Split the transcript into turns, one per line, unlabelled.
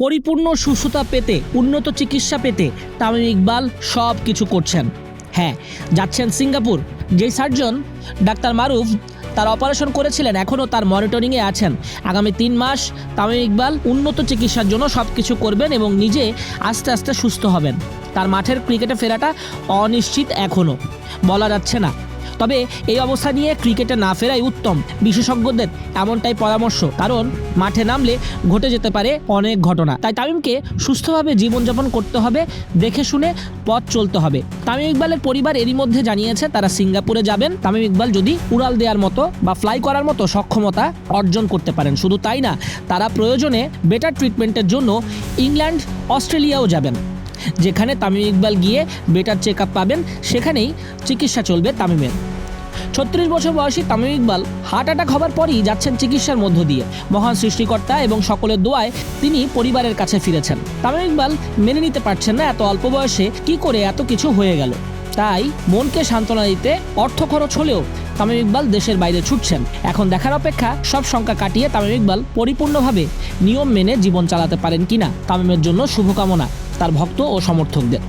পরিপূর্ণ সুস্থতা পেতে, উন্নত চিকিৎসা পেতে তামিম ইকবাল সব কিছু করছেন। হ্যাঁ, যাচ্ছেন সিঙ্গাপুর। যেই সার্জন ডাক্তার মারুফ তার অপারেশন করেছিলেন এখনও তার মনিটরিংয়ে আছেন। আগামী 3 মাস তামিম ইকবাল উন্নত চিকিৎসার জন্য সব কিছু করবেন এবং নিজে আস্তে আস্তে সুস্থ হবেন। তার মাঠের ক্রিকেটে ফেরাটা অনিশ্চিত, এখনও বলা যাচ্ছে না। তবে এই অবস্থা নিয়ে ক্রিকেটে না ফেরাই উত্তম। বিশেষজ্ঞদের এমনটাই পরামর্শ, কারণ মাঠে নামলে ঘটে যেতে পারে অনেক ঘটনা। তাই তামিমকে সুস্থভাবে জীবনযাপন করতে হবে, দেখে শুনে পথ চলতে হবে। তামিম ইকবালের পরিবার এরই মধ্যে জানিয়েছে তারা সিঙ্গাপুরে যাবেন, তামিম ইকবাল যদি উড়াল দেওয়ার মতো বা ফ্লাই করার মতো সক্ষমতা অর্জন করতে পারেন। শুধু তাই না, তারা প্রয়োজনে বেটার ট্রিটমেন্টের জন্য ইংল্যান্ড, অস্ট্রেলিয়াও যাবেন, যেখানে তামিম ইকবাল গিয়ে বেটার চেক আপ পাবেন, সেখানেই চিকিৎসা চলবে তামিমের। 36 বছর বয়সী তামিম ইকবাল হার্ট অ্যাটাক হবার পরই যাচ্ছেন চিকিৎসার মধ্য দিয়ে। মহান সৃষ্টিকর্তা এবং সকলের দোয়ায় তিনি পরিবারের কাছে ফিরেছেন। তামিম ইকবাল মেনে নিতে পারছেন না এত অল্প বয়সে কি করে এত কিছু হয়ে গেল। তাই মনকে সান্ত্বনা দিতে অর্থ খরচ হলেও তামিম ইকবাল দেশের বাইরে ছুটছেন। এখন দেখার অপেক্ষা সব শঙ্কা কাটিয়ে তামিম ইকবাল পরিপূর্ণভাবে নিয়ম মেনে জীবন চালাতে পারেন কিনা। তামিমের জন্য শুভকামনা তার ভক্ত ও সমর্থকদের।